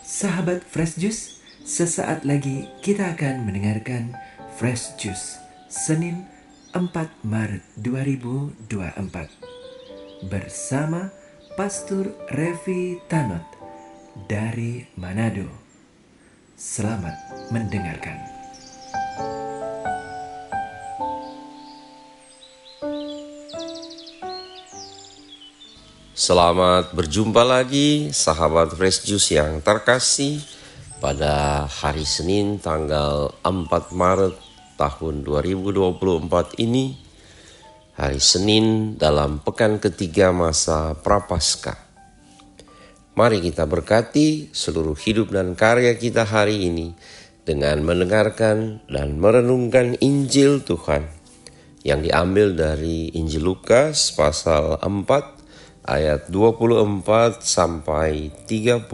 Sahabat Fresh Juice, sesaat lagi kita akan mendengarkan Fresh Juice Senin 4 Maret 2024 bersama Pastor Revi Tanot dari Manado. Selamat mendengarkan. Selamat berjumpa lagi sahabat Fresh Juice yang terkasih pada hari Senin tanggal 4 Maret tahun 2024 ini. Hari Senin dalam pekan ketiga masa Prapaskah. Mari kita berkati seluruh hidup dan karya kita hari ini dengan mendengarkan dan merenungkan Injil Tuhan yang diambil dari Injil Lukas pasal 4 ayat 24 sampai 30.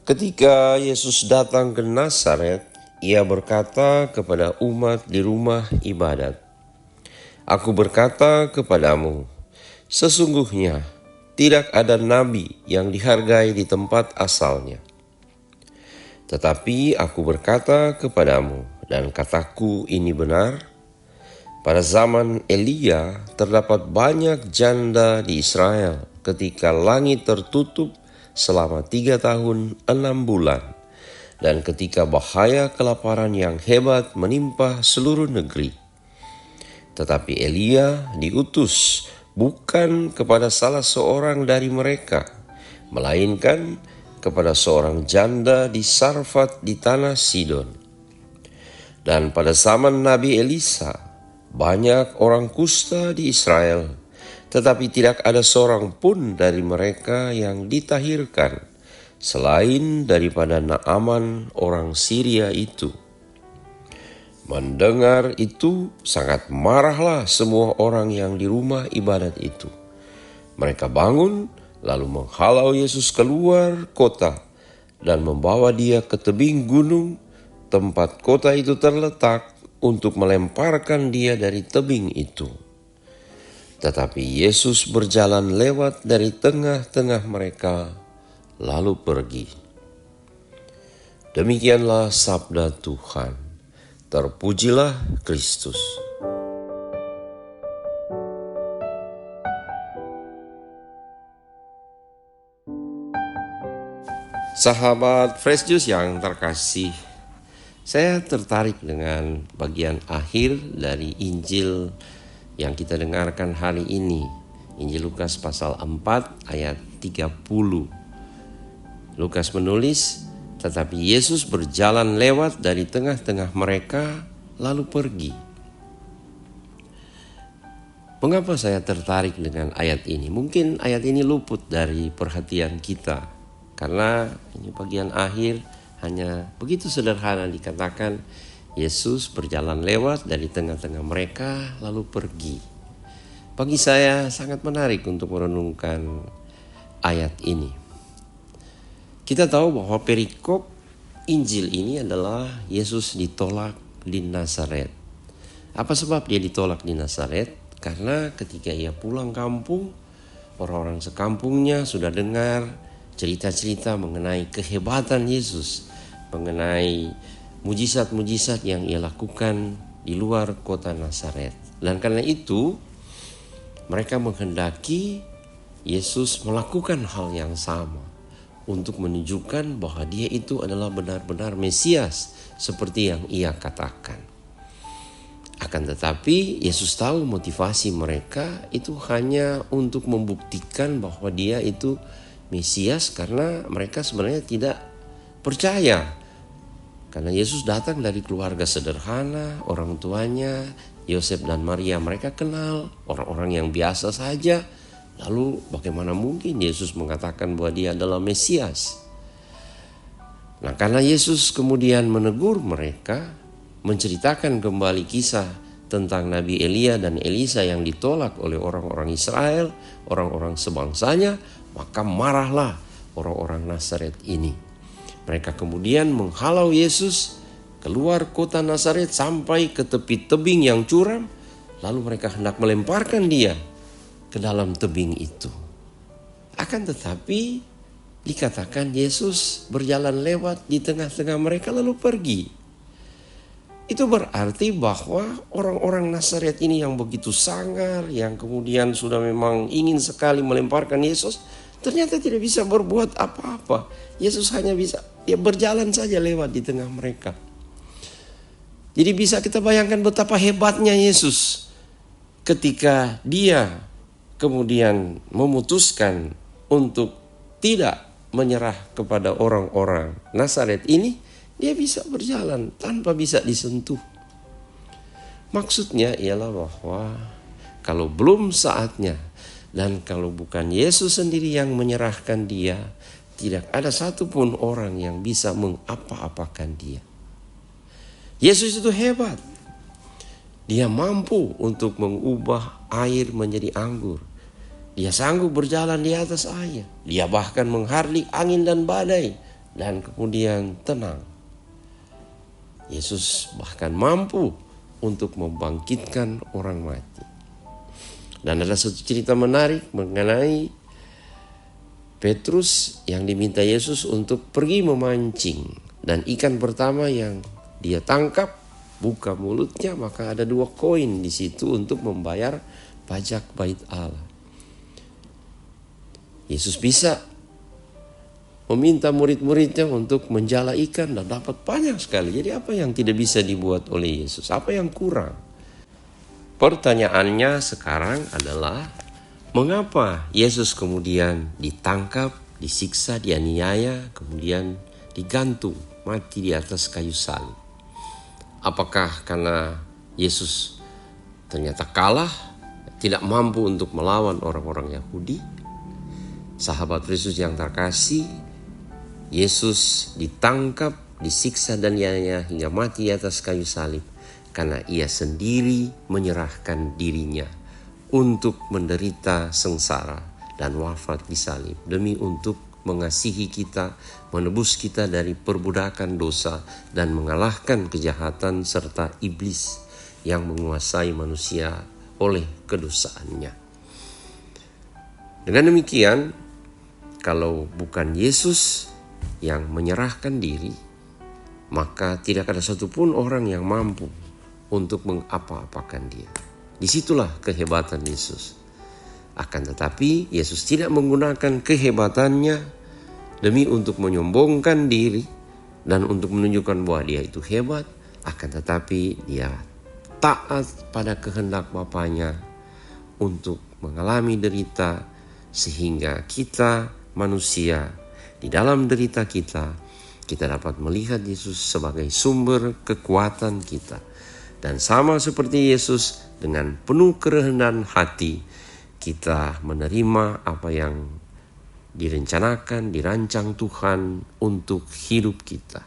Ketika Yesus datang ke Nazaret, ia berkata kepada umat di rumah ibadat, "Aku berkata kepadamu, sesungguhnya tidak ada nabi yang dihargai di tempat asalnya. Tetapi aku berkata kepadamu, dan kataku ini benar, pada zaman Elia terdapat banyak janda di Israel ketika langit tertutup selama 3 tahun 6 bulan dan ketika bahaya kelaparan yang hebat menimpa seluruh negeri. Tetapi Elia diutus bukan kepada salah seorang dari mereka, melainkan kepada seorang janda di Sarfat di tanah Sidon. Dan pada zaman Nabi Elisa, banyak orang kusta di Israel, tetapi tidak ada seorang pun dari mereka yang ditahirkan, selain daripada Naaman orang Syria itu." Mendengar itu, sangat marahlah semua orang yang di rumah ibadat itu. Mereka bangun, lalu menghalau Yesus keluar kota dan membawa dia ke tebing gunung tempat kota itu terletak, untuk melemparkan dia dari tebing itu. Tetapi Yesus berjalan lewat dari tengah-tengah mereka, lalu pergi. Demikianlah sabda Tuhan. Terpujilah Kristus. Sahabat Fresh Juice yang terkasih, saya tertarik dengan bagian akhir dari Injil yang kita dengarkan hari ini. Injil Lukas pasal 4 ayat 30. Lukas menulis, "Tetapi Yesus berjalan lewat dari tengah-tengah mereka, lalu pergi." Mengapa saya tertarik dengan ayat ini? Mungkin ayat ini luput dari perhatian kita, karena ini bagian akhir hanya begitu sederhana dikatakan, Yesus berjalan lewat dari tengah-tengah mereka lalu pergi. Bagi saya sangat menarik untuk merenungkan ayat ini. Kita tahu bahwa perikop Injil ini adalah Yesus ditolak di Nazaret. Apa sebab dia ditolak di Nazaret? Karena ketika ia pulang kampung, orang-orang sekampungnya sudah dengar cerita-cerita mengenai kehebatan Yesus, mengenai mujizat-mujizat yang ia lakukan di luar kota Nazaret. Dan karena itu mereka menghendaki Yesus melakukan hal yang sama untuk menunjukkan bahwa dia itu adalah benar-benar Mesias seperti yang ia katakan. Akan tetapi Yesus tahu motivasi mereka itu hanya untuk membuktikan bahwa dia itu Mesias, karena mereka sebenarnya tidak percaya. Karena Yesus datang dari keluarga sederhana, orang tuanya Yosef dan Maria mereka kenal, orang-orang yang biasa saja. Lalu bagaimana mungkin Yesus mengatakan bahwa dia adalah Mesias? Nah, karena Yesus kemudian menegur mereka, menceritakan kembali kisah tentang Nabi Elia dan Elisa yang ditolak oleh orang-orang Israel, orang-orang sebangsanya, maka marahlah orang-orang Nazaret ini. Mereka kemudian menghalau Yesus keluar kota Nazaret sampai ke tepi tebing yang curam, Lalu mereka hendak melemparkan dia ke dalam tebing itu. Akan tetapi dikatakan Yesus berjalan lewat di tengah-tengah mereka lalu pergi. Itu berarti bahwa orang-orang Nazaret ini yang begitu sangar, yang kemudian sudah memang ingin sekali melemparkan Yesus, ternyata tidak bisa berbuat apa-apa. Yesus hanya bisa berjalan saja lewat di tengah mereka. Jadi bisa kita bayangkan betapa hebatnya Yesus ketika dia kemudian memutuskan untuk tidak menyerah kepada orang-orang Nazaret ini, dia bisa berjalan tanpa bisa disentuh. Maksudnya ialah bahwa kalau belum saatnya dan kalau bukan Yesus sendiri yang menyerahkan dia, tidak ada satupun orang yang bisa mengapa-apakan dia. Yesus itu hebat. Dia mampu untuk mengubah air menjadi anggur. Dia sanggup berjalan di atas air. Dia bahkan menghardik angin dan badai dan kemudian tenang. Yesus bahkan mampu untuk membangkitkan orang mati. Dan ada satu cerita menarik mengenai Petrus yang diminta Yesus untuk pergi memancing. Dan ikan pertama yang dia tangkap, buka mulutnya, maka ada 2 koin di situ untuk membayar pajak bait Allah. Yesus bisa meminta murid-muridnya untuk menjala ikan dan dapat banyak sekali. Jadi apa yang tidak bisa dibuat oleh Yesus? Apa yang kurang? Pertanyaannya sekarang adalah, mengapa Yesus kemudian ditangkap, disiksa, dianiaya, kemudian digantung, mati di atas kayu salib? Apakah karena Yesus ternyata kalah, tidak mampu untuk melawan orang-orang Yahudi? Sahabat Kristus yang terkasih, Yesus ditangkap, disiksa dan dianiaya hingga mati di atas kayu salib karena ia sendiri menyerahkan dirinya untuk menderita sengsara dan wafat di salib demi untuk mengasihi kita, menebus kita dari perbudakan dosa dan mengalahkan kejahatan serta iblis yang menguasai manusia oleh kedosaannya. Dengan demikian, kalau bukan Yesus yang menyerahkan diri, maka tidak ada satupun orang yang mampu untuk mengapa-apakan dia. Disitulah kehebatan Yesus. Akan tetapi Yesus tidak menggunakan kehebatannya demi untuk menyombongkan diri dan untuk menunjukkan bahwa dia itu hebat. Akan tetapi dia taat pada kehendak Bapanya untuk mengalami derita, sehingga kita manusia di dalam derita kita dapat melihat Yesus sebagai sumber kekuatan kita. Dan sama seperti Yesus, dengan penuh kerendahan hati kita menerima apa yang direncanakan, dirancang Tuhan untuk hidup kita.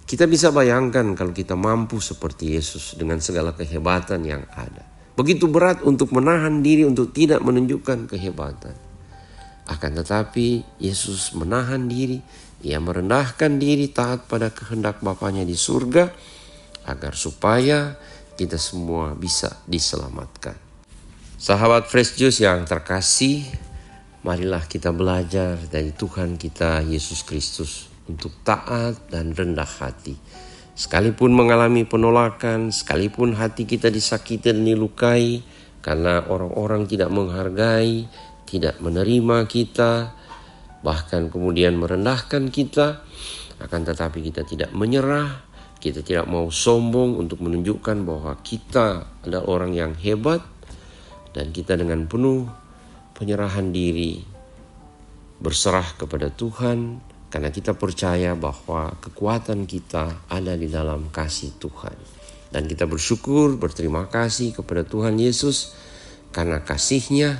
Kita bisa bayangkan kalau kita mampu seperti Yesus dengan segala kehebatan yang ada. Begitu berat untuk menahan diri untuk tidak menunjukkan kehebatan. Akan tetapi Yesus menahan diri, ia merendahkan diri, taat pada kehendak Bapanya di surga, agar supaya kita semua bisa diselamatkan. Sahabat Fresh Juice yang terkasih, marilah kita belajar dari Tuhan kita Yesus Kristus untuk taat dan rendah hati. Sekalipun mengalami penolakan, sekalipun hati kita disakiti dan dilukai karena orang-orang tidak menghargai, tidak menerima kita, bahkan kemudian merendahkan kita, akan tetapi kita tidak menyerah, kita tidak mau sombong untuk menunjukkan bahwa kita adalah orang yang hebat, dan kita dengan penuh penyerahan diri berserah kepada Tuhan, karena kita percaya bahwa kekuatan kita ada di dalam kasih Tuhan. Dan kita bersyukur, berterima kasih kepada Tuhan Yesus, karena kasih-Nya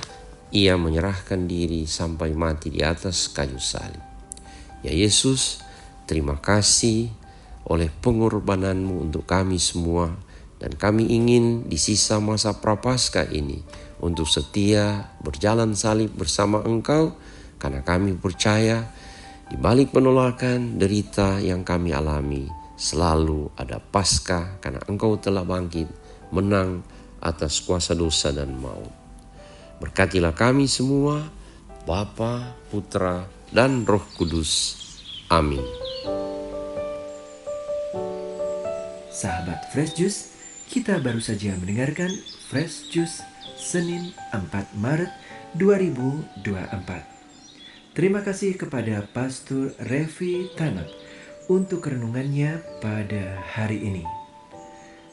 ia menyerahkan diri sampai mati di atas kayu salib. Ya Yesus, terima kasih oleh pengorbanan-Mu untuk kami semua. Dan kami ingin di sisa masa prapaskah ini untuk setia berjalan salib bersama Engkau. Karena kami percaya di balik penolakan, derita yang kami alami, selalu ada Paskah karena Engkau telah bangkit menang atas kuasa dosa dan maut. Berkatilah kami semua, Bapa, Putra, dan Roh Kudus. Amin. Sahabat Fresh Juice, kita baru saja mendengarkan Fresh Juice Senin 4 Maret 2024. Terima kasih kepada Pastor Revi Tanak untuk renungannya pada hari ini.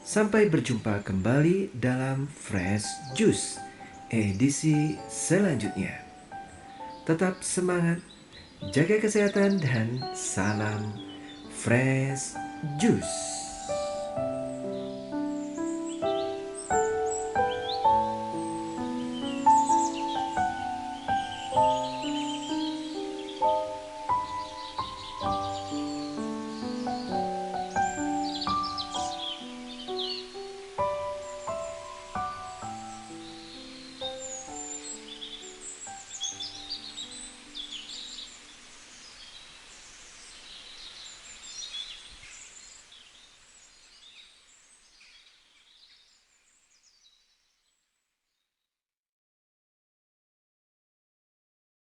Sampai berjumpa kembali dalam Fresh Juice edisi selanjutnya. Tetap semangat, jaga kesehatan, dan salam Fresh Juice.